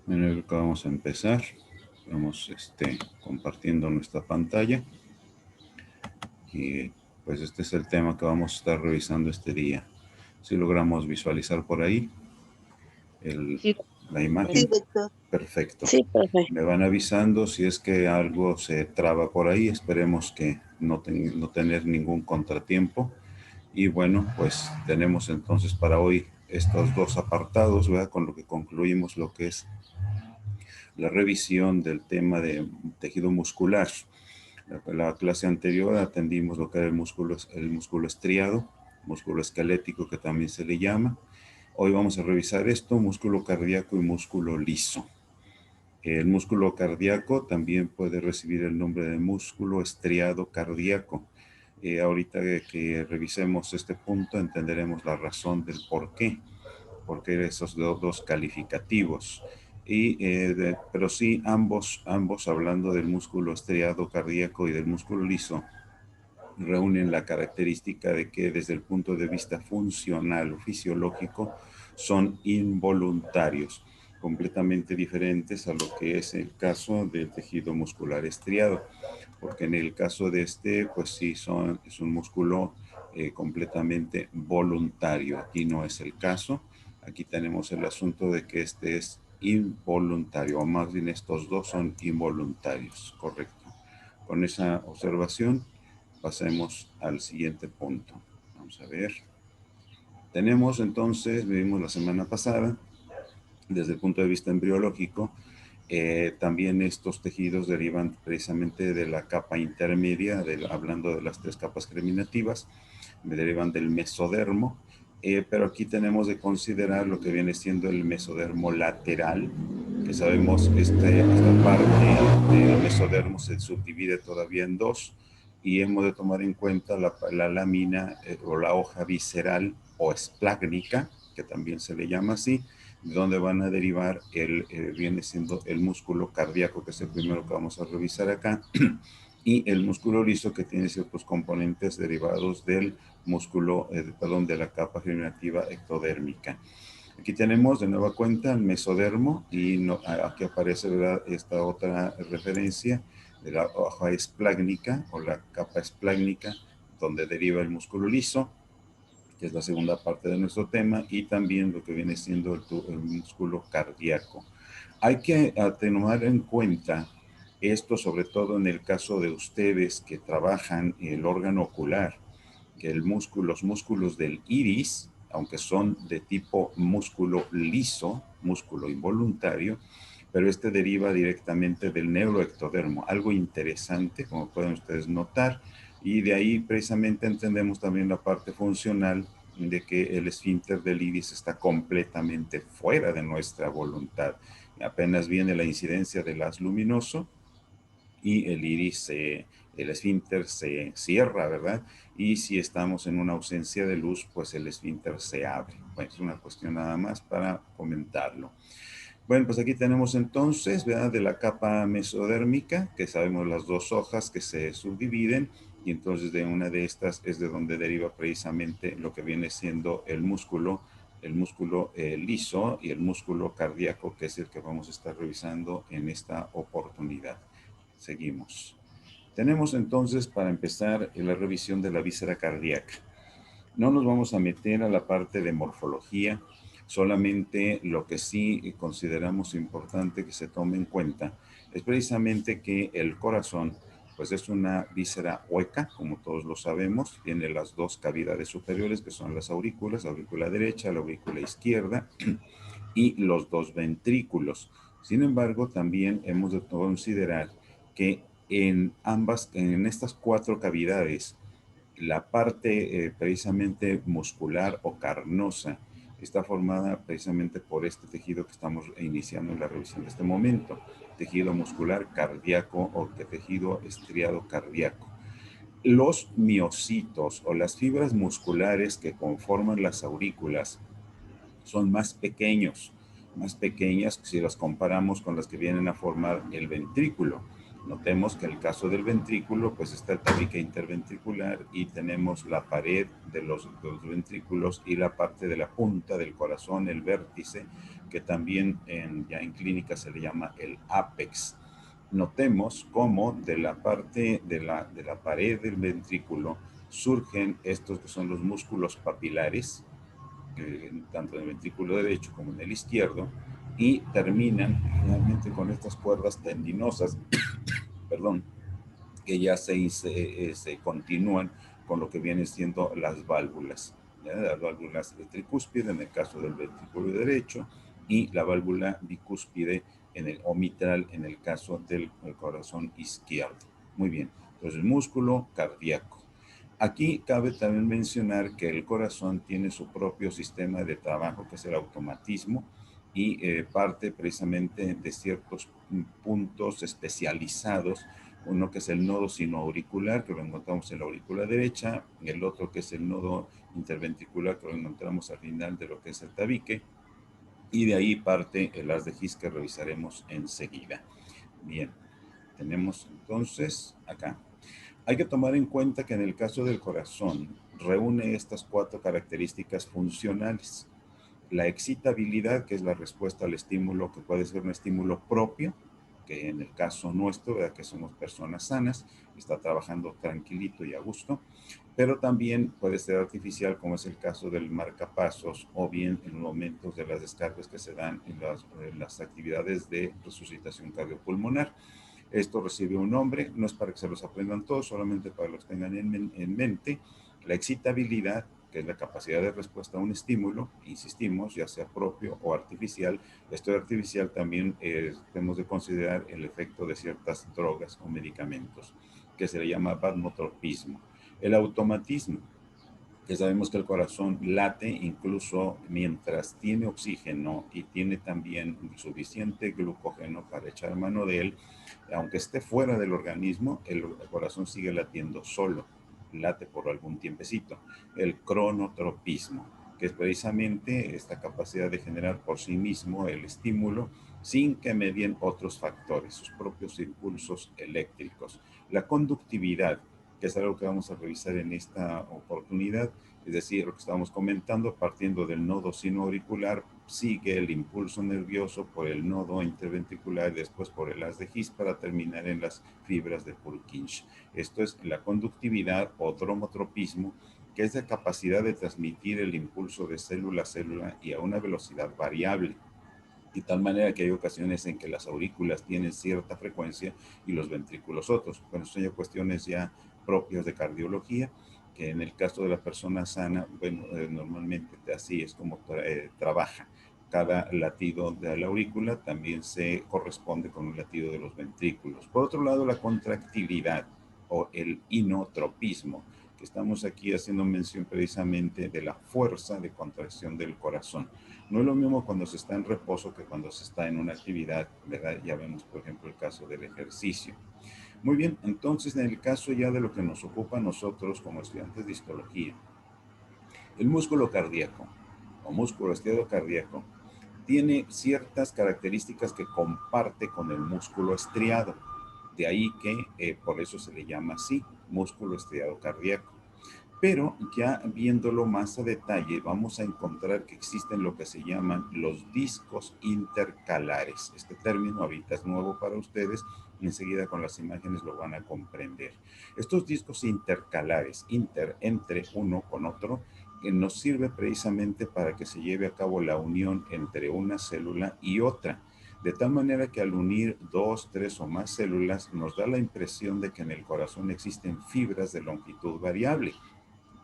Bueno, yo creo que vamos a empezar. Vamos compartiendo nuestra pantalla y pues este es el tema que vamos a estar revisando este día. Si logramos visualizar por ahí Sí, la Sí, imagen, doctor. perfecto. sí, profe. Me van avisando si es que algo se traba por ahí. Esperemos que no tener ningún contratiempo. Y bueno, pues tenemos entonces para hoy estos dos apartados, ¿verdad? Con lo que concluimos lo que es la revisión del tema de tejido muscular. La clase anterior atendimos lo que era el músculo estriado, músculo esquelético que también se le llama. Hoy vamos a revisar esto, músculo cardíaco y músculo liso. El músculo cardíaco también puede recibir el nombre de músculo estriado cardíaco. Ahorita que revisemos este punto entenderemos la razón del por qué esos dos calificativos. Pero sí, ambos hablando del músculo estriado cardíaco y del músculo liso, reúnen la característica de que desde el punto de vista funcional o fisiológico son involuntarios, completamente diferentes a lo que es el caso del tejido muscular estriado, porque en el caso de pues sí, es un músculo completamente voluntario. Aquí no es el caso. Aquí tenemos el asunto de que este es involuntario, o más bien estos dos son involuntarios, correcto. Con esa observación, pasemos al siguiente punto. Vamos a ver. Tenemos entonces, vimos la semana pasada, desde el punto de vista embriológico, también estos tejidos derivan precisamente de la capa intermedia, hablando de las tres capas germinativas, derivan del mesodermo, pero aquí tenemos de considerar lo que viene siendo el mesodermo lateral, que sabemos esta parte del mesodermo se subdivide todavía en dos, y hemos de tomar en cuenta la lámina o la hoja visceral o esplágnica, que también se le llama así, de donde van a derivar viene siendo el músculo cardíaco, que es el primero que vamos a revisar acá, y el músculo liso, que tiene ciertos componentes derivados del músculo, perdón, de la capa germinativa ectodérmica. Aquí tenemos de nueva cuenta el mesodermo y aquí aparece, ¿verdad?, esta otra referencia de la hoja esplágnica o la capa esplágnica, donde deriva el músculo liso, que es la segunda parte de nuestro tema, y también lo que viene siendo el músculo cardíaco. Hay que tener en cuenta esto, sobre todo en el caso de ustedes que trabajan el órgano ocular, que los músculos del iris, aunque son de tipo músculo liso, músculo involuntario, pero este deriva directamente del neuroectodermo, algo interesante, como pueden ustedes notar, y de ahí precisamente entendemos también la parte funcional de que el esfínter del iris está completamente fuera de nuestra voluntad. Apenas viene la incidencia del haz luminoso y el iris, el esfínter se cierra, ¿verdad? Y si estamos en una ausencia de luz, pues el esfínter se abre. Bueno, es una cuestión nada más para comentarlo. Bueno, pues aquí tenemos entonces, ¿verdad?, de la capa mesodérmica, que sabemos las dos hojas que se subdividen, y entonces de una de estas es de donde deriva precisamente lo que viene siendo el músculo liso y el músculo cardíaco, que es el que vamos a estar revisando en esta oportunidad. Seguimos. Tenemos entonces para empezar la revisión de la víscera cardíaca. No nos vamos a meter a la parte de morfología, solamente lo que sí consideramos importante que se tome en cuenta es precisamente que el corazón pues es una víscera hueca, como todos lo sabemos, tiene las dos cavidades superiores que son las aurículas, la aurícula derecha, la aurícula izquierda y los dos ventrículos. Sin embargo, también hemos de considerar que en estas cuatro cavidades, la parte precisamente muscular o carnosa está formada precisamente por este tejido que estamos iniciando en la revisión de este momento, tejido muscular cardíaco o tejido estriado cardíaco. Los miocitos o las fibras musculares que conforman las aurículas son más pequeñas si las comparamos con las que vienen a formar el ventrículo. Notemos que en el caso del ventrículo, pues está el tabique interventricular y tenemos la pared de los ventrículos y la parte de la punta del corazón, el vértice, que también ya en clínica se le llama el ápex. Notemos cómo de la parte de la pared del ventrículo surgen estos que son los músculos papilares, tanto en el ventrículo derecho como en el izquierdo, y terminan finalmente con estas cuerdas tendinosas, perdón, que ya se continúan con lo que vienen siendo las válvulas. ¿Ya? Las válvulas tricúspide en el caso del ventrículo derecho y la válvula bicúspide o mitral en el caso del corazón izquierdo. Muy bien, entonces músculo cardíaco. Aquí cabe también mencionar que el corazón tiene su propio sistema de trabajo, que es el automatismo, y parte precisamente de ciertos puntos especializados, uno que es el nodo sinoauricular, que lo encontramos en la aurícula derecha, el otro que es el nodo interventricular, que lo encontramos al final de lo que es el tabique, y de ahí parte el haz de His que revisaremos enseguida. Bien, tenemos entonces acá. Hay que tomar en cuenta que en el caso del corazón reúne estas 4 características funcionales. La excitabilidad, que es la respuesta al estímulo, que puede ser un estímulo propio, que en el caso nuestro, ¿verdad? Que somos personas sanas, está trabajando tranquilito y a gusto, pero también puede ser artificial, como es el caso del marcapasos, o bien en los momentos de las descargas que se dan en las actividades de resucitación cardiopulmonar. Esto recibe un nombre, no es para que se los aprendan todos, solamente para que los tengan en mente. La excitabilidad, que es la capacidad de respuesta a un estímulo, insistimos, ya sea propio o artificial. Esto de artificial también tenemos de considerar el efecto de ciertas drogas o medicamentos, que se le llama vasomotropismo. El automatismo, que sabemos que el corazón late incluso mientras tiene oxígeno y tiene también suficiente glucógeno para echar mano de él, aunque esté fuera del organismo, el corazón sigue latiendo solo, late por algún tiempecito. El cronotropismo, que es precisamente esta capacidad de generar por sí mismo el estímulo sin que medien otros factores, sus propios impulsos eléctricos. La conductividad, que es algo que vamos a revisar en esta oportunidad, es decir, lo que estamos comentando, partiendo del nodo sinoauricular, sigue el impulso nervioso por el nodo interventricular y después por el haz de His para terminar en las fibras de Purkinje. Esto es la conductividad o dromotropismo, que es la capacidad de transmitir el impulso de célula a célula y a una velocidad variable. De tal manera que hay ocasiones en que las aurículas tienen cierta frecuencia y los ventrículos otros. Bueno, son ya cuestiones ya propias de cardiología, que en el caso de la persona sana, bueno, normalmente así es como trabaja. Cada latido de la aurícula también se corresponde con un latido de los ventrículos. Por otro lado, la contractilidad o el inotropismo, que estamos aquí haciendo mención precisamente de la fuerza de contracción del corazón. No es lo mismo cuando se está en reposo que cuando se está en una actividad, ¿verdad? Ya vemos, por ejemplo, el caso del ejercicio. Muy bien, entonces en el caso ya de lo que nos ocupa a nosotros como estudiantes de histología, el músculo cardíaco o músculo estriado cardíaco tiene ciertas características que comparte con el músculo estriado. De ahí que por eso se le llama así, músculo estriado cardíaco. Pero ya viéndolo más a detalle, vamos a encontrar que existen lo que se llaman los discos intercalares. Este término ahorita es nuevo para ustedes y enseguida con las imágenes lo van a comprender. Estos discos intercalares, entre uno con otro, que nos sirve precisamente para que se lleve a cabo la unión entre una célula y otra. De tal manera que al unir 2, 3 o más células nos da la impresión de que en el corazón existen fibras de longitud variable.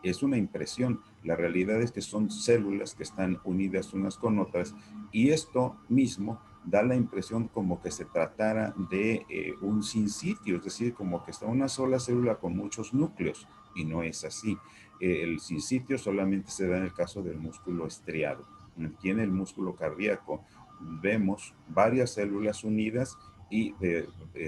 Es una impresión. La realidad es que son células que están unidas unas con otras y esto mismo da la impresión como que se tratara de un sinsitio, es decir, como que está una sola célula con muchos núcleos y no es así. El sinsitio solamente se da en el caso del músculo estriado. Aquí en el músculo cardíaco vemos varias células unidas y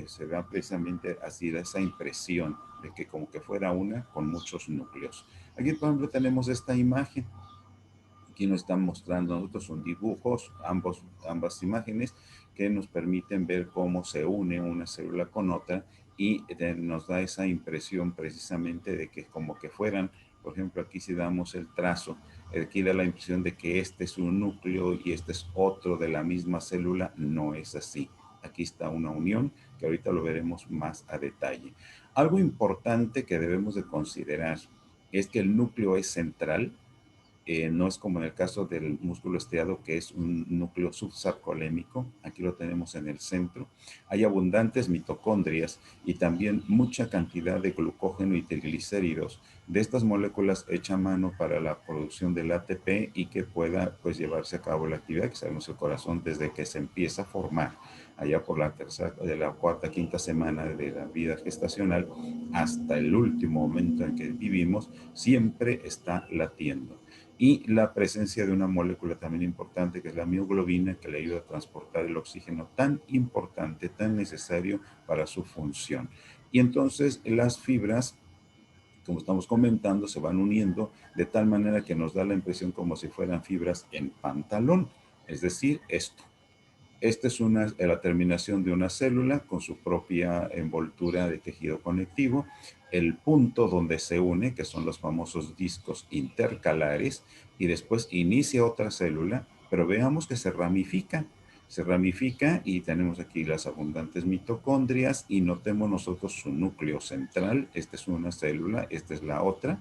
se da precisamente así esa impresión de que como que fuera una con muchos núcleos. Aquí, por ejemplo, tenemos esta imagen. Aquí nos están mostrando a nosotros son dibujos, ambas imágenes que nos permiten ver cómo se une una célula con otra y nos da esa impresión precisamente de que como que fueran, por ejemplo, aquí si damos el trazo, aquí da la impresión de que este es un núcleo y este es otro de la misma célula. No es así. Aquí está una unión que ahorita lo veremos más a detalle. Algo importante que debemos de considerar es que el núcleo es central. No es como en el caso del músculo estriado, que es un núcleo subsarcolémico. Aquí lo tenemos en el centro. Hay abundantes mitocondrias y también mucha cantidad de glucógeno y triglicéridos de estas moléculas hecha a mano para la producción del ATP y que pueda pues llevarse a cabo la actividad que sabemos el corazón desde que se empieza a formar allá por la tercera, de la cuarta, quinta semana de la vida gestacional hasta el último momento en que vivimos, siempre está latiendo. Y la presencia de una molécula también importante que es la mioglobina, que le ayuda a transportar el oxígeno tan importante, tan necesario para su función. Y entonces las fibras, como estamos comentando, se van uniendo de tal manera que nos da la impresión como si fueran fibras en pantalón, es decir, esto. Esta es la terminación de una célula con su propia envoltura de tejido conectivo. El punto donde se une, que son los famosos discos intercalares, y después inicia otra célula, pero veamos que se ramifica. Se ramifica y tenemos aquí las abundantes mitocondrias y notemos nosotros su núcleo central. Esta es una célula, esta es la otra.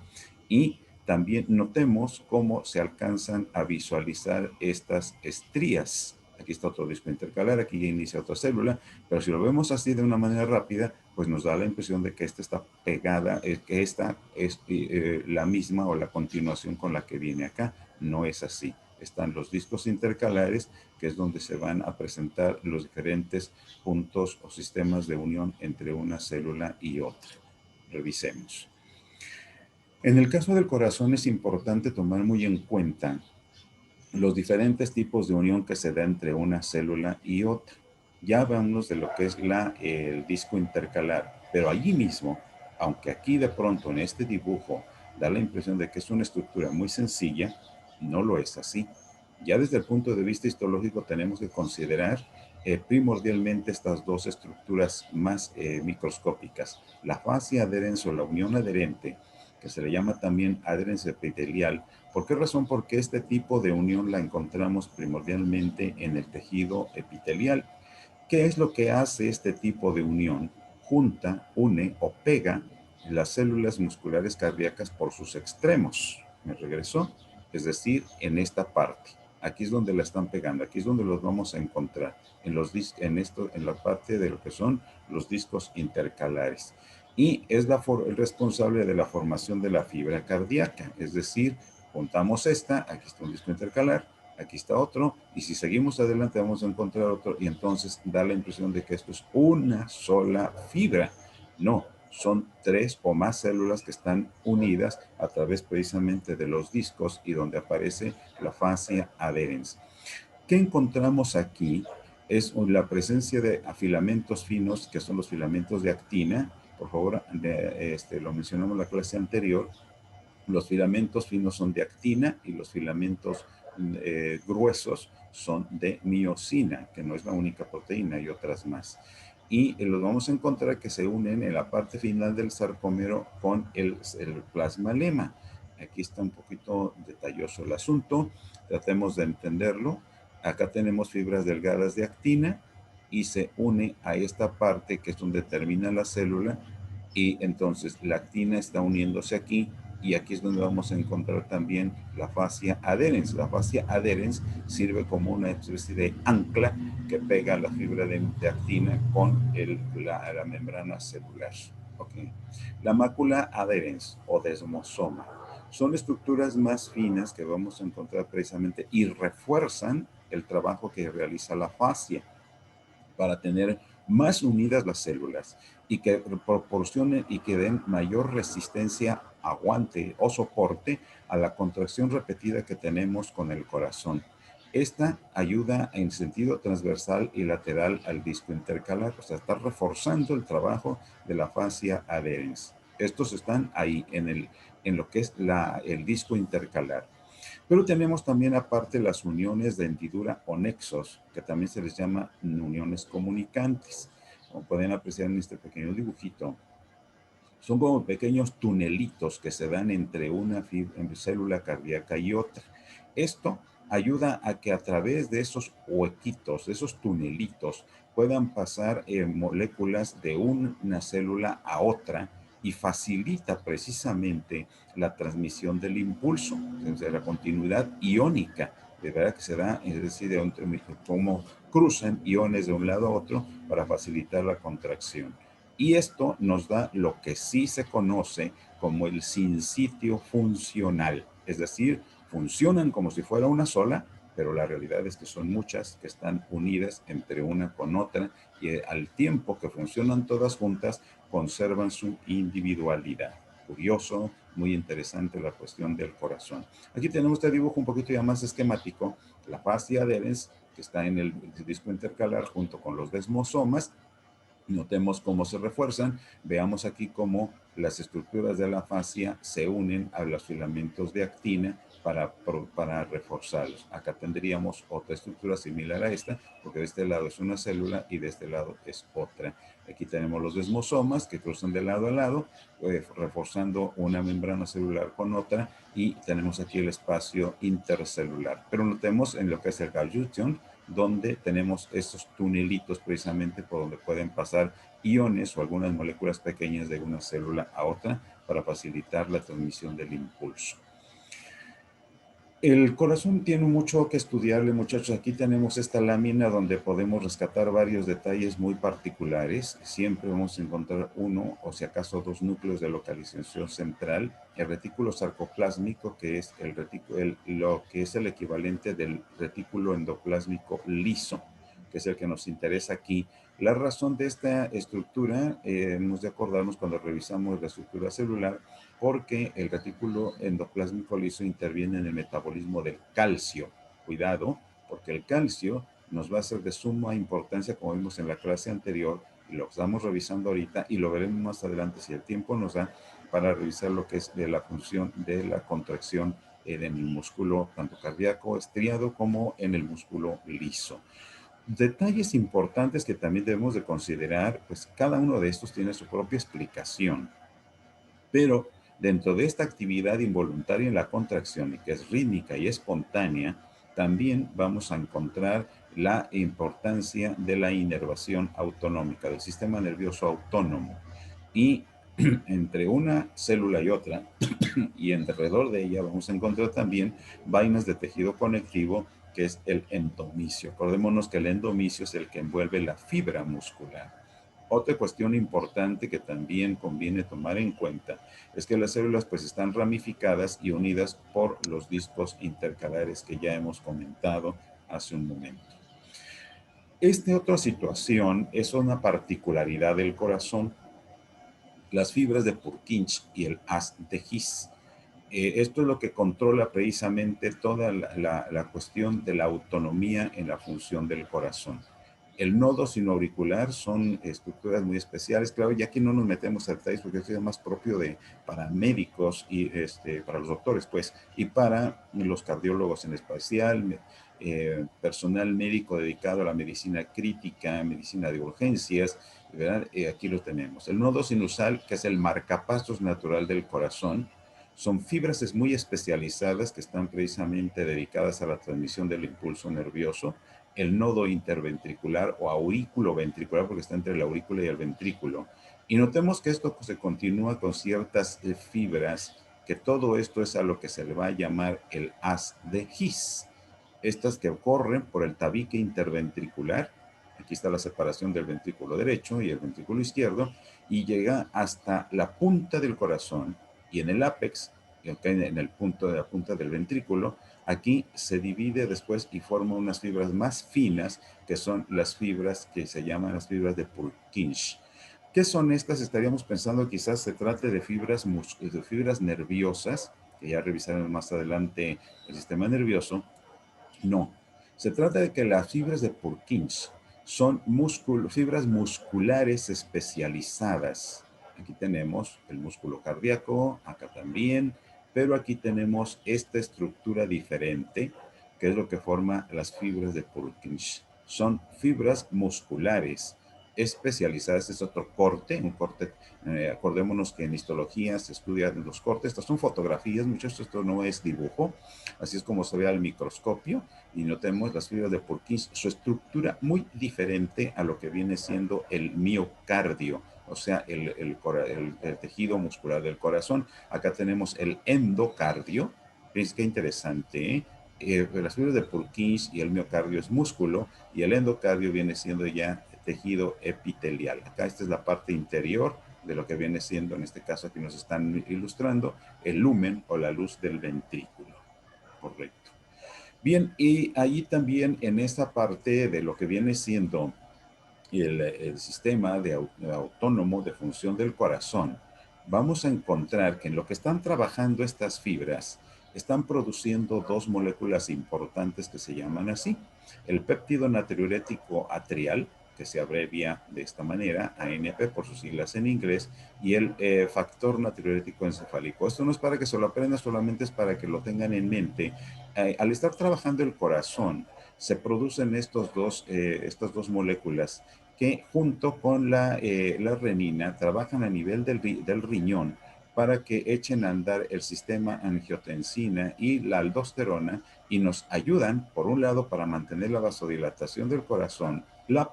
Y también notemos cómo se alcanzan a visualizar estas estrías. Aquí está otro disco intercalar, aquí ya inicia otra célula, pero si lo vemos así de una manera rápida, pues nos da la impresión de que esta está pegada, que esta es la misma o la continuación con la que viene acá. No es así. Están los discos intercalares, que es donde se van a presentar los diferentes puntos o sistemas de unión entre una célula y otra. Revisemos. En el caso del corazón es importante tomar muy en cuenta los diferentes tipos de unión que se da entre una célula y otra. Ya hablamos de lo que es el disco intercalar, pero allí mismo, aunque aquí de pronto en este dibujo da la impresión de que es una estructura muy sencilla, no lo es así. Ya desde el punto de vista histológico tenemos que considerar primordialmente estas dos estructuras más microscópicas. La fascia adherens o la unión adherente, que se le llama también adherens epitelial. ¿Por qué razón? Porque este tipo de unión la encontramos primordialmente en el tejido epitelial. ¿Qué es lo que hace este tipo de unión? Junta, une o pega las células musculares cardíacas por sus extremos. ¿Me regresó? Es decir, en esta parte. Aquí es donde la están pegando, aquí es donde los vamos a encontrar, en la parte de lo que son los discos intercalares. Y es el responsable de la formación de la fibra cardíaca, es decir, juntamos esta, aquí está un disco intercalar, aquí está otro, y si seguimos adelante vamos a encontrar otro, y entonces da la impresión de que esto es una sola fibra. No, son tres o más células que están unidas a través precisamente de los discos y donde aparece la fascia adherens. ¿Qué encontramos aquí? Es la presencia de filamentos finos, que son los filamentos de actina. Por favor, lo mencionamos en la clase anterior. Los filamentos finos son de actina y los filamentos gruesos son de miosina, que no es la única proteína, hay otras más. Y los vamos a encontrar que se unen en la parte final del sarcómero con el plasmalema. Aquí está un poquito detalloso el asunto, tratemos de entenderlo. Acá tenemos fibras delgadas de actina y se une a esta parte que es donde termina la célula y entonces la actina está uniéndose aquí y aquí es donde vamos a encontrar también la fascia adherens. La fascia adherens sirve como una especie de ancla que pega la fibra de actina con la membrana celular. Okay. La mácula adherens o desmosoma son estructuras más finas que vamos a encontrar precisamente y refuerzan el trabajo que realiza la fascia para tener más unidas las células y que proporcionen y que den mayor resistencia, aguante o soporte a la contracción repetida que tenemos con el corazón. Esta ayuda en sentido transversal y lateral al disco intercalar, o sea, está reforzando el trabajo de la fascia adherens. Estos están ahí en lo que es el disco intercalar. Pero tenemos también aparte las uniones de hendidura o nexos, que también se les llama uniones comunicantes. Como pueden apreciar en este pequeño dibujito, son como pequeños tunelitos que se dan entre una célula cardíaca y otra. Esto ayuda a que a través de esos huequitos, de esos tunelitos, puedan pasar moléculas de una célula a otra y facilita precisamente la transmisión del impulso, de la continuidad iónica, de verdad que se da, es decir, como cruzan iones de un lado a otro para facilitar la contracción. Y esto nos da lo que sí se conoce como el sinsitio funcional, es decir, funcionan como si fuera una sola, pero la realidad es que son muchas que están unidas entre una con otra y al tiempo que funcionan todas juntas, conservan su individualidad. Curioso, muy interesante la cuestión del corazón. Aquí tenemos este dibujo un poquito ya más esquemático, la fascia adherens, que está en el disco intercalar junto con los desmosomas. Notemos cómo se refuerzan. Veamos aquí cómo las estructuras de la fascia se unen a los filamentos de actina para reforzarlos. Acá tendríamos otra estructura similar a esta, porque de este lado es una célula y de este lado es otra. Aquí tenemos los desmosomas que cruzan de lado a lado, reforzando una membrana celular con otra, y tenemos aquí el espacio intercelular. Pero notemos en lo que es el Gaussian, donde tenemos estos tunelitos precisamente por donde pueden pasar iones o algunas moléculas pequeñas de una célula a otra para facilitar la transmisión del impulso. El corazón tiene mucho que estudiarle, muchachos. Aquí tenemos esta lámina donde podemos rescatar varios detalles muy particulares. Siempre vamos a encontrar uno o si acaso dos núcleos de localización central. El retículo sarcoplásmico, que es lo que es el equivalente del retículo endoplásmico liso, que es el que nos interesa aquí. La razón de esta estructura, hemos de acordarnos cuando revisamos la estructura celular, porque el retículo endoplásmico liso interviene en el metabolismo del calcio. Cuidado, porque el calcio nos va a ser de suma importancia, como vimos en la clase anterior, y lo estamos revisando ahorita, y lo veremos más adelante si el tiempo nos da, para revisar lo que es de la función de la contracción en el músculo, tanto cardíaco estriado como en el músculo liso. Detalles importantes que también debemos de considerar, pues cada uno de estos tiene su propia explicación, pero dentro de esta actividad involuntaria en la contracción, y que es rítmica y espontánea, también vamos a encontrar la importancia de la inervación autonómica, del sistema nervioso autónomo. Y entre una célula y otra, y alrededor de ella vamos a encontrar también vainas de tejido conectivo, que es el endomisio. Acordémonos que el endomisio es el que envuelve la fibra muscular. Otra cuestión importante que también conviene tomar en cuenta es que las células pues están ramificadas y unidas por los discos intercalares que ya hemos comentado hace un momento. Esta otra situación es una particularidad del corazón, las fibras de Purkinje y el haz de His. Esto es lo que controla precisamente toda la cuestión de la autonomía en la función del corazón. El nodo sinoauricular son estructuras muy especiales. Claro, ya aquí no nos metemos a detalles porque esto es más propio para médicos y para los doctores, pues, y para los cardiólogos en especial, personal médico dedicado a la medicina crítica, medicina de urgencias, ¿verdad? Aquí lo tenemos. El nodo sinusal, que es el marcapasos natural del corazón, son fibras muy especializadas que están precisamente dedicadas a la transmisión del impulso nervioso. El nodo interventricular o aurículo ventricular, porque está entre la aurícula y el ventrículo. Y notemos que esto se continúa con ciertas fibras, que todo esto es a lo que se le va a llamar el haz de His. Estas que corren por el tabique interventricular, aquí está la separación del ventrículo derecho y el ventrículo izquierdo, y llega hasta la punta del corazón, y en el ápex, en el punto de la punta del ventrículo, aquí se divide después y forma unas fibras más finas, que son las fibras que se llaman las fibras de Purkinje. ¿Qué son estas? Estaríamos pensando quizás se trate de fibras nerviosas, que ya revisaremos más adelante el sistema nervioso. No, se trata de que las fibras de Purkinje son fibras musculares especializadas. Aquí tenemos el músculo cardíaco, acá también, pero aquí tenemos esta estructura diferente, que es lo que forma las fibras de Purkinje. Son fibras musculares especializadas. Este es otro corte, un corte, acordémonos que en histología se estudian los cortes. Estas son fotografías, muchachos, esto no es dibujo, así es como se ve al microscopio, y notemos las fibras de Purkinje, su estructura muy diferente a lo que viene siendo el miocardio, o sea, el tejido muscular del corazón. Acá tenemos el endocardio. ¿Ves qué interesante? Las fibras de Purkinje y el miocardio es músculo, y el endocardio viene siendo ya tejido epitelial. Acá esta es la parte interior de lo que viene siendo, en este caso aquí nos están ilustrando, el lumen o la luz del ventrículo. Correcto. Bien, y ahí también en esta parte de lo que viene siendo el sistema autónomo de función del corazón, vamos a encontrar que en lo que están trabajando estas fibras, están produciendo dos moléculas importantes que se llaman así. El péptido natriurético atrial, que se abrevia de esta manera, ANP por sus siglas en inglés, y el factor natriurético encefálico. Esto no es para que se lo aprendan, solamente es para que lo tengan en mente. Al estar trabajando el corazón, se producen estas dos moléculas que junto con la renina trabajan a nivel del riñón para que echen a andar el sistema angiotensina y la aldosterona, y nos ayudan, por un lado, para mantener la vasodilatación del corazón, la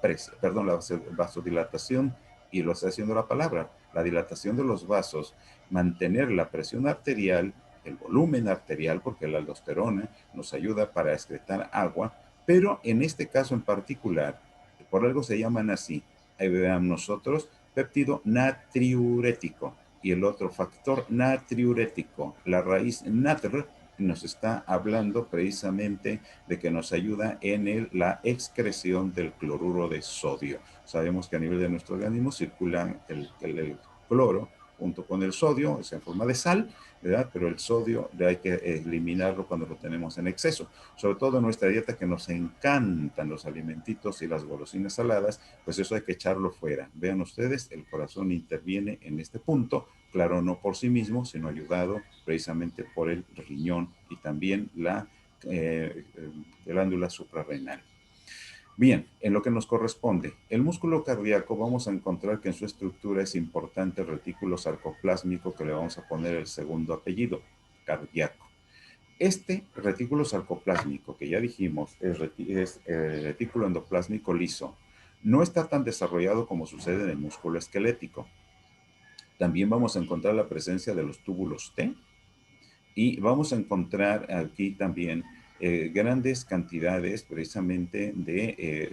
vasodilatación, y lo está haciendo la palabra, la dilatación de los vasos, mantener la presión arterial, el volumen arterial, porque la aldosterona nos ayuda para excretar agua, pero en este caso en particular, por algo se llaman así. Ahí veamos nosotros, péptido natriurético y el otro factor natriurético. La raíz natr nos está hablando precisamente de que nos ayuda en la excreción del cloruro de sodio. Sabemos que a nivel de nuestro organismo circula el cloro junto con el sodio, es en forma de sal, ¿verdad? Pero el sodio hay que eliminarlo cuando lo tenemos en exceso. Sobre todo en nuestra dieta, que nos encantan los alimentitos y las golosinas saladas, pues eso hay que echarlo fuera. Vean ustedes, el corazón interviene en este punto, claro, no por sí mismo, sino ayudado precisamente por el riñón y también la glándula suprarrenal. Bien, en lo que nos corresponde, el músculo cardíaco, vamos a encontrar que en su estructura es importante el retículo sarcoplásmico, que le vamos a poner el segundo apellido, cardíaco. Este retículo sarcoplásmico, que ya dijimos es el retículo endoplásmico liso, no está tan desarrollado como sucede en el músculo esquelético. También vamos a encontrar la presencia de los túbulos T, y vamos a encontrar aquí también grandes cantidades precisamente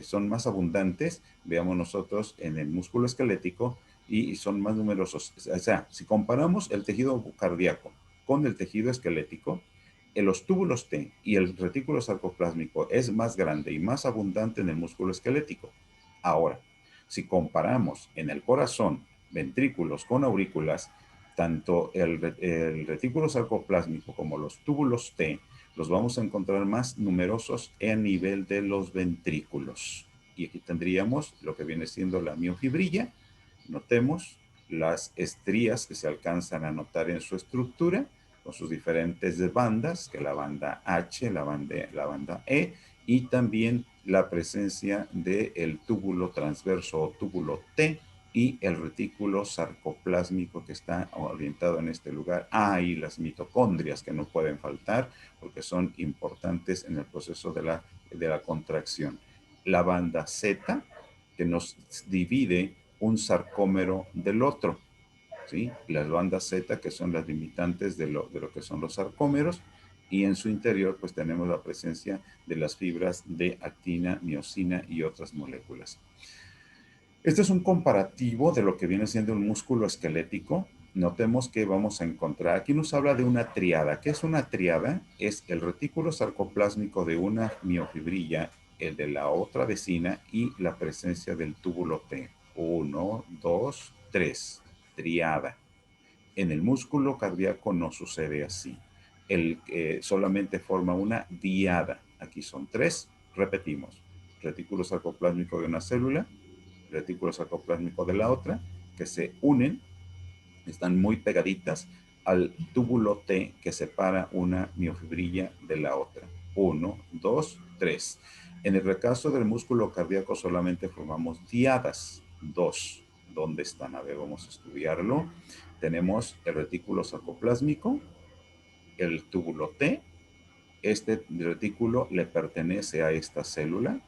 son más abundantes, veamos nosotros, en el músculo esquelético, y son más numerosos. O sea, si comparamos el tejido cardíaco con el tejido esquelético, los túbulos T y el retículo sarcoplásmico es más grande y más abundante en el músculo esquelético. Ahora, si comparamos en el corazón ventrículos con aurículas, tanto el retículo sarcoplásmico como los túbulos T los vamos a encontrar más numerosos a nivel de los ventrículos. Y aquí tendríamos lo que viene siendo la miofibrilla. Notemos las estrías que se alcanzan a notar en su estructura, con sus diferentes bandas, que la banda H, la banda E, y también la presencia del túbulo transverso o túbulo T, y el retículo sarcoplásmico que está orientado en este lugar. Y las mitocondrias, que no pueden faltar porque son importantes en el proceso de la contracción. La banda Z, que nos divide un sarcómero del otro, ¿sí? Las bandas Z, que son las limitantes de lo que son los sarcómeros, y en su interior pues tenemos la presencia de las fibras de actina, miosina y otras moléculas. Este es un comparativo de lo que viene siendo un músculo esquelético. Notemos que vamos a encontrar, aquí nos habla de una triada. ¿Qué es una triada? Es el retículo sarcoplásmico de una miofibrilla, el de la otra vecina, y la presencia del túbulo T. 1, 2, 3. Triada. En el músculo cardíaco no sucede así. Solamente forma una diada. Aquí son tres. Repetimos. Retículo sarcoplásmico de una célula, retículo sarcoplásmico de la otra, que se unen, están muy pegaditas, al túbulo T que separa una miofibrilla de la otra. 1, 2, 3. En el caso del músculo cardíaco solamente formamos diadas. 2. ¿Dónde están? A ver, vamos a estudiarlo. Tenemos el retículo sarcoplásmico, el túbulo T. Este retículo le pertenece a esta célula.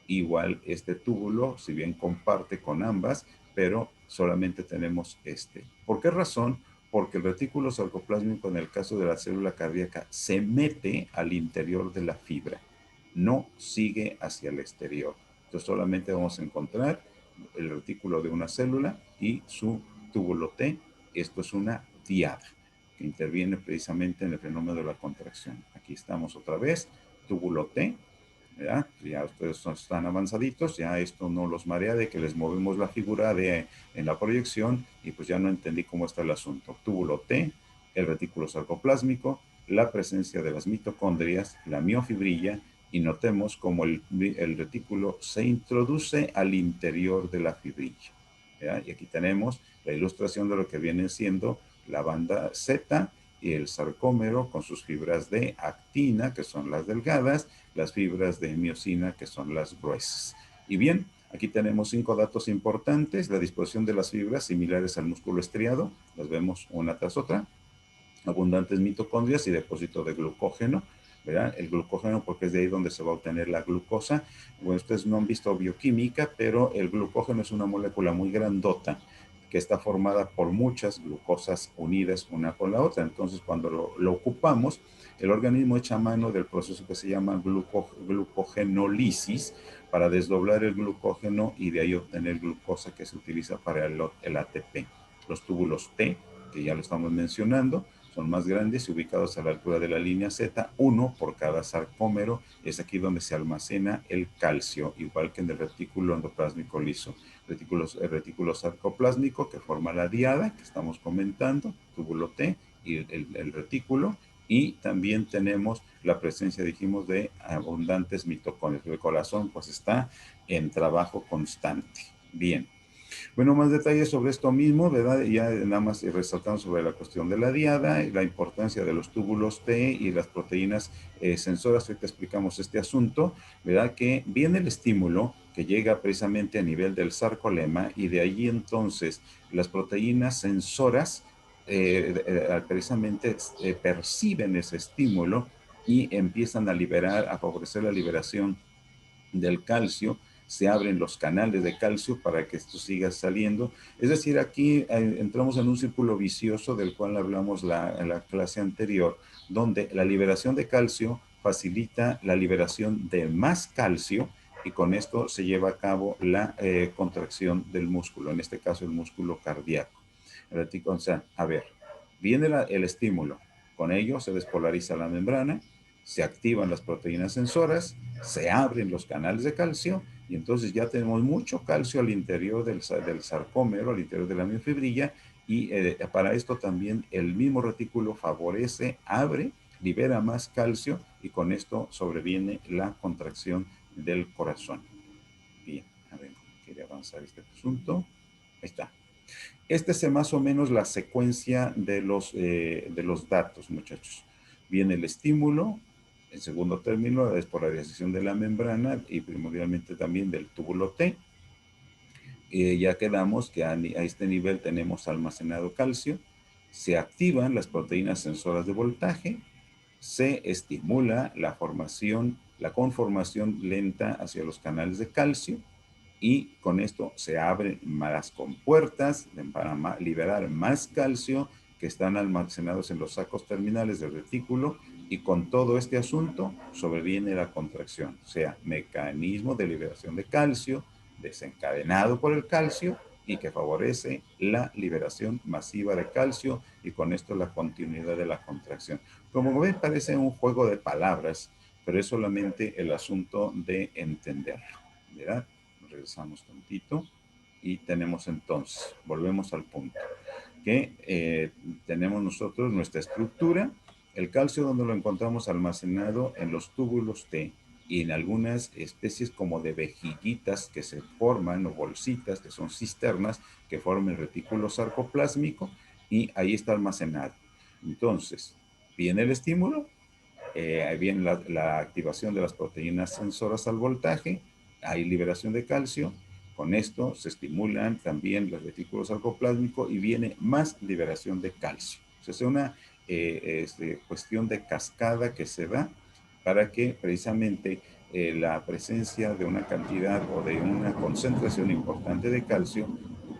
Igual este túbulo, si bien comparte con ambas, pero solamente tenemos este. ¿Por qué razón? Porque el retículo sarcoplásmico en el caso de la célula cardíaca se mete al interior de la fibra, no sigue hacia el exterior. Entonces solamente vamos a encontrar el retículo de una célula y su túbulo T. Esto es una diada que interviene precisamente en el fenómeno de la contracción. Aquí estamos otra vez, túbulo T. ¿Ya? Ya ustedes están avanzaditos, ya esto no los marea de que les movemos la figura en la proyección y pues ya no entendí cómo está el asunto. Túbulo T, el retículo sarcoplásmico, la presencia de las mitocondrias, la miofibrilla y notemos cómo el retículo se introduce al interior de la fibrilla. ¿Ya? Y aquí tenemos la ilustración de lo que viene siendo la banda Z y el sarcómero con sus fibras de actina, que son las delgadas, las fibras de miosina, que son las gruesas. Y bien, aquí tenemos 5 datos importantes. La disposición de las fibras similares al músculo estriado, las vemos una tras otra. Abundantes mitocondrias y depósito de glucógeno, ¿verdad? El glucógeno porque es de ahí donde se va a obtener la glucosa. Bueno, ustedes no han visto bioquímica, pero el glucógeno es una molécula muy grandota que está formada por muchas glucosas unidas una con la otra. Entonces, cuando lo ocupamos, el organismo echa mano del proceso que se llama glucogenólisis para desdoblar el glucógeno y de ahí obtener glucosa que se utiliza para el ATP. Los túbulos T, que ya lo estamos mencionando, son más grandes y ubicados a la altura de la línea Z, uno por cada sarcómero. Es aquí donde se almacena el calcio, igual que en el retículo endoplásmico liso. El retículo sarcoplásmico que forma la diada que estamos comentando, túbulo T y el retículo. Y también tenemos la presencia, dijimos, de abundantes mitocondrias. El corazón pues está en trabajo constante. Bien. Bueno, más detalles sobre esto mismo, ¿verdad? Ya nada más resaltando sobre la cuestión de la diada, la importancia de los túbulos T y las proteínas sensoras. Ahorita explicamos este asunto, ¿verdad? Que viene el estímulo que llega precisamente a nivel del sarcolema y de allí entonces las proteínas sensoras precisamente perciben ese estímulo y empiezan a liberar, a favorecer la liberación del calcio, se abren los canales de calcio para que esto siga saliendo. Es decir, aquí entramos en un círculo vicioso del cual hablamos en la clase anterior, donde la liberación de calcio facilita la liberación de más calcio y con esto se lleva a cabo la contracción del músculo, en este caso el músculo cardíaco. O sea, a ver, viene el estímulo, con ello se despolariza la membrana, se activan las proteínas sensoras, se abren los canales de calcio y entonces ya tenemos mucho calcio al interior del sarcómero, al interior de la miofibrilla y para esto también el mismo retículo favorece, abre, libera más calcio y con esto sobreviene la contracción del corazón. Bien, a ver, quiere avanzar este asunto. Ahí está. Esta es más o menos la secuencia de los datos, muchachos. Viene el estímulo, en segundo término, la despolarización de la membrana y primordialmente también del túbulo T. Ya quedamos que a este nivel tenemos almacenado calcio, se activan las proteínas sensoras de voltaje, se estimula la formación, la conformación lenta hacia los canales de calcio, y con esto se abren las compuertas para liberar más calcio que están almacenados en los sacos terminales del retículo y con todo este asunto sobreviene la contracción, o sea, mecanismo de liberación de calcio desencadenado por el calcio y que favorece la liberación masiva de calcio y con esto la continuidad de la contracción. Como ven, parece un juego de palabras, pero es solamente el asunto de entenderlo, ¿verdad? Regresamos tantito y tenemos entonces, volvemos al punto, que tenemos nosotros nuestra estructura, el calcio donde lo encontramos almacenado en los túbulos T y en algunas especies como de vejiguitas que se forman o bolsitas que son cisternas que forman el retículo sarcoplásmico y ahí está almacenado. Entonces, viene el estímulo, viene la activación de las proteínas sensoras al voltaje, hay liberación de calcio, con esto se estimulan también los retículos sarcoplásmicos y viene más liberación de calcio. O sea, es una cuestión de cascada que se da para que precisamente la presencia de una cantidad o de una concentración importante de calcio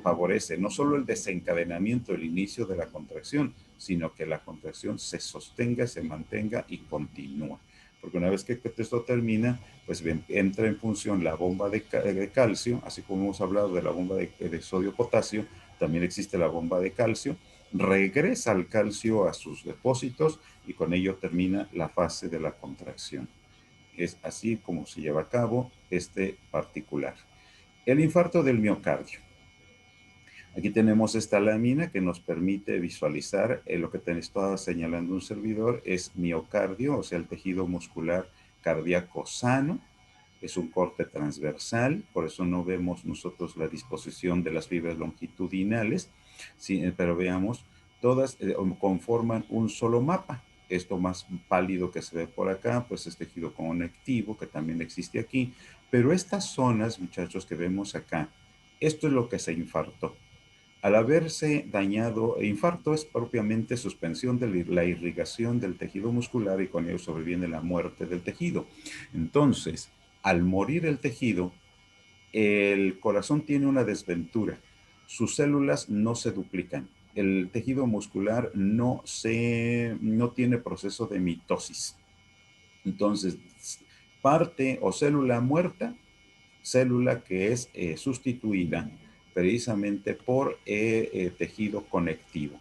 favorece no solo el desencadenamiento, el inicio de la contracción, sino que la contracción se sostenga, se mantenga y continúa. Porque una vez que esto termina, pues entra en función la bomba de calcio, así como hemos hablado de la bomba de sodio-potasio, también existe la bomba de calcio, regresa el calcio a sus depósitos y con ello termina la fase de la contracción. Es así como se lleva a cabo este particular. El infarto del miocardio. Aquí tenemos esta lámina que nos permite visualizar lo que te estaba señalando un servidor, es miocardio, o sea, el tejido muscular cardíaco sano, es un corte transversal, por eso no vemos nosotros la disposición de las fibras longitudinales, sí, pero veamos, todas conforman un solo mapa. Esto más pálido que se ve por acá, pues es tejido conectivo, que también existe aquí, pero estas zonas, muchachos, que vemos acá, esto es lo que se infartó. Al haberse dañado, infarto es propiamente suspensión de la irrigación del tejido muscular y con ello sobreviene la muerte del tejido. Entonces, al morir el tejido, el corazón tiene una desventura. Sus células no se duplican. El tejido muscular no tiene proceso de mitosis. Entonces, parte o célula muerta, célula que es sustituida precisamente por tejido conectivo.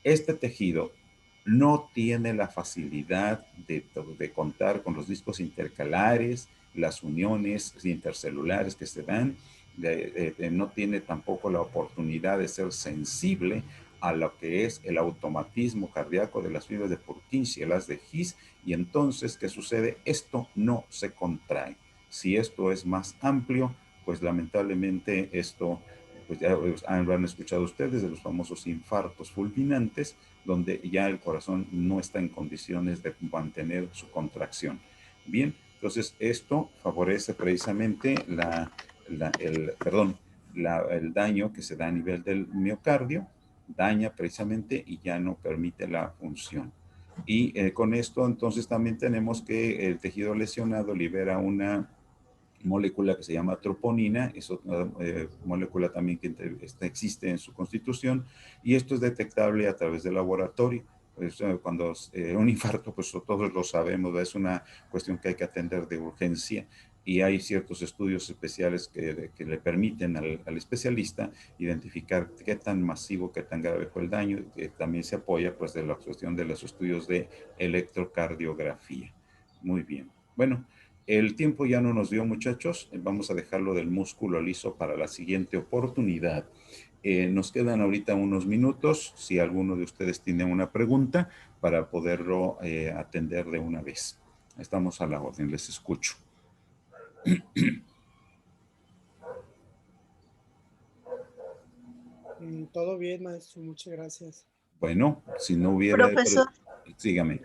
Este tejido no tiene la facilidad de contar con los discos intercalares, las uniones intercelulares que se dan, no tiene tampoco la oportunidad de ser sensible a lo que es el automatismo cardíaco de las fibras de Purkinje y las de His, y entonces, ¿qué sucede? Esto no se contrae. Si esto es más amplio, pues lamentablemente esto, pues ya han escuchado ustedes de los famosos infartos fulminantes, donde ya el corazón no está en condiciones de mantener su contracción. Bien, entonces esto favorece precisamente el daño que se da a nivel del miocardio, daña precisamente y ya no permite la función. Y con esto entonces también tenemos que el tejido lesionado libera una molécula que se llama troponina, es otra molécula también que existe en su constitución, y esto es detectable a través del laboratorio. Pues, cuando un infarto, pues todos lo sabemos, es una cuestión que hay que atender de urgencia y hay ciertos estudios especiales que le permiten al especialista identificar qué tan masivo, qué tan grave fue el daño, que también se apoya pues de la cuestión de los estudios de electrocardiografía. Muy bien. Bueno, el tiempo ya no nos dio, muchachos. Vamos a dejarlo del músculo liso para la siguiente oportunidad. Nos quedan ahorita unos minutos, si alguno de ustedes tiene una pregunta, para poderlo atender de una vez. Estamos a la orden, les escucho. Todo bien, maestro, muchas gracias. Bueno, si no hubiera... Profesor, Sígame.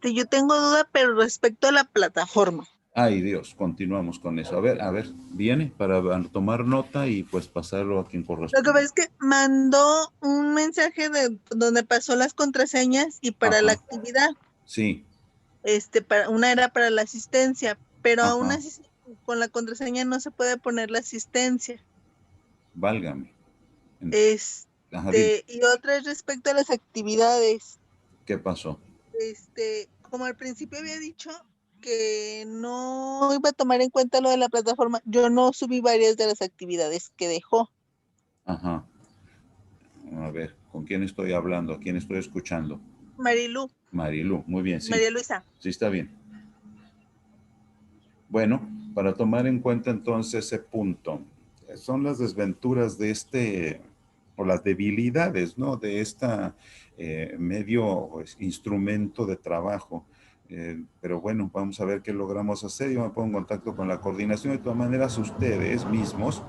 yo tengo duda, pero respecto a la plataforma. Ay, Dios, continuamos con eso. A ver, viene para tomar nota y pues pasarlo a quien Lo que corresponde. pasa es que mandó un mensaje de donde pasó las contraseñas y para la Ajá, actividad, sí, una era para la asistencia, pero aún ajá, así con la contraseña no se puede poner la asistencia. válgame. Ajá, dime, Y otra es respecto a las actividades. ¿qué pasó? Como al principio había dicho que no iba a tomar en cuenta lo de la plataforma, yo no subí varias de las actividades que dejó. Ajá. A ver, ¿con quién estoy hablando? ¿A quién estoy escuchando? Marilu, Marilu, muy bien, sí. María Luisa. Sí, está bien. Bueno, para tomar en cuenta entonces ese punto, son las desventuras de o las debilidades, ¿no? De esta medio pues, instrumento de trabajo. Pero bueno, vamos a ver qué logramos hacer. Yo me pongo en contacto con la coordinación. De todas maneras, ustedes mismos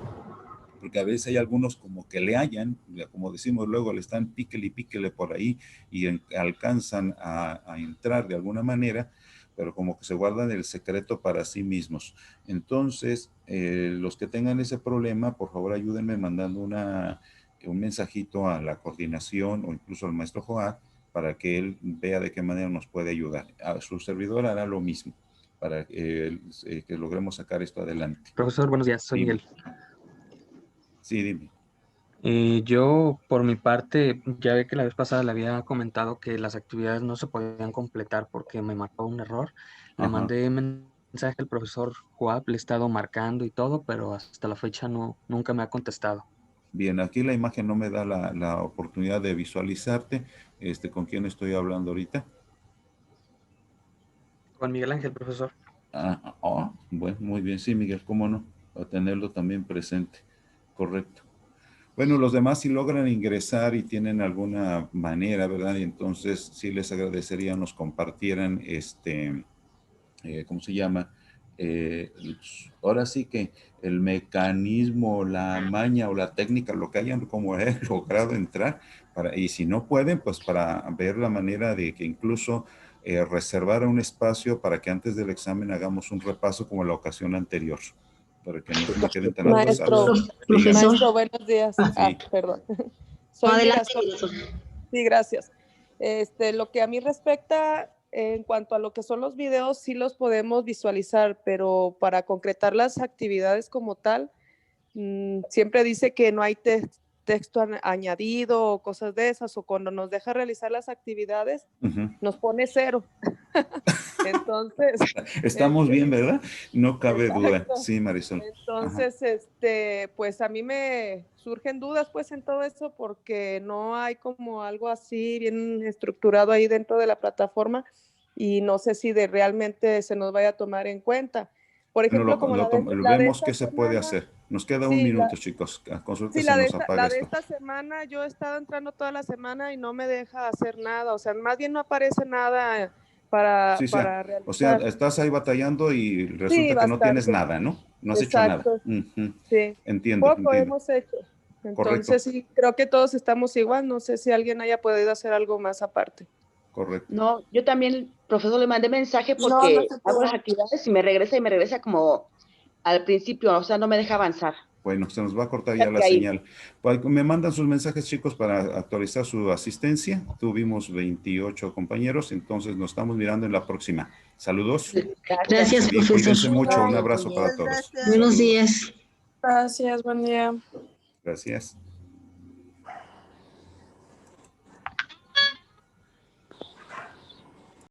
porque a veces hay algunos como que le hallan, como decimos luego, le están píquele y píquele por ahí y alcanzan a entrar de alguna manera, pero como que se guardan el secreto para sí mismos. Entonces, los que tengan ese problema, por favor ayúdenme mandando un mensajito a la coordinación o incluso al maestro Joad para que él vea de qué manera nos puede ayudar. A su servidor hará lo mismo para que logremos sacar esto adelante. Profesor, buenos días, soy Dime. Miguel. Sí, dime. Yo, por mi parte, ya ve que la vez pasada le había comentado que las actividades no se podían completar porque me marcó un error. Le Ajá. mandé mensaje al profesor Joab, le he estado marcando y todo, pero hasta la fecha nunca me ha contestado. Bien, aquí la imagen no me da la oportunidad de visualizarte. ¿Con quién estoy hablando ahorita? Con Miguel Ángel, profesor. Bueno, muy bien, sí, Miguel, cómo no, a tenerlo también presente. Correcto. Bueno, los demás si logran ingresar y tienen alguna manera, ¿verdad? Y entonces sí les agradecería nos compartieran ¿cómo se llama? Eh, Ahora sí que el mecanismo, la maña o la técnica, lo que hayan como logrado entrar, y si no pueden, pues para ver la manera de que incluso reservar un espacio para que antes del examen hagamos un repaso como la ocasión anterior, para que no se me queden tan Maestro, atrasados. profesor. Dígame. Maestro, buenos días. Sí. Perdón. Soy Adelante, Mirasol. profesor. Sí, gracias. Lo que a mí respecta, en cuanto a lo que son los videos, sí los podemos visualizar, pero para concretar las actividades como tal, siempre dice que no hay texto añadido o cosas de esas, o cuando nos deja realizar las actividades, nos pone 0. Entonces, estamos bien, ¿verdad? No cabe duda. exacto. Sí, Marisol. Entonces, pues a mí me surgen dudas pues en todo eso porque no hay como algo así bien estructurado ahí dentro de la plataforma y no sé si realmente se nos vaya a tomar en cuenta. Por ejemplo, como la de vemos esta qué se puede semana, hacer. Nos queda un minuto, chicos. Consulta sí, se nos apaga la de esto. esta semana, yo he estado entrando toda la semana y no me deja hacer nada, o sea, más bien no aparece nada para realizar. O sea, estás ahí batallando y resulta Sí, que no tienes bastante. nada, ¿no? No has hecho nada. Exacto. Sí. Entiendo, Poco entiendo. hemos hecho. Correcto. Entonces, sí, creo que todos estamos igual. No sé si alguien haya podido hacer algo más aparte. Correcto. No, yo también, profesor, le mandé mensaje porque hago las actividades y me regresa como al principio, o sea, no me deja avanzar. Bueno, se nos va a cortar ya la señal. Pues, me mandan sus mensajes, chicos, para actualizar su asistencia. Tuvimos 28 compañeros, entonces nos estamos mirando en la próxima. Saludos. Gracias, profesor. Cuídense mucho. Un abrazo para todos. Gracias. Buenos días. Gracias, buen día. Gracias.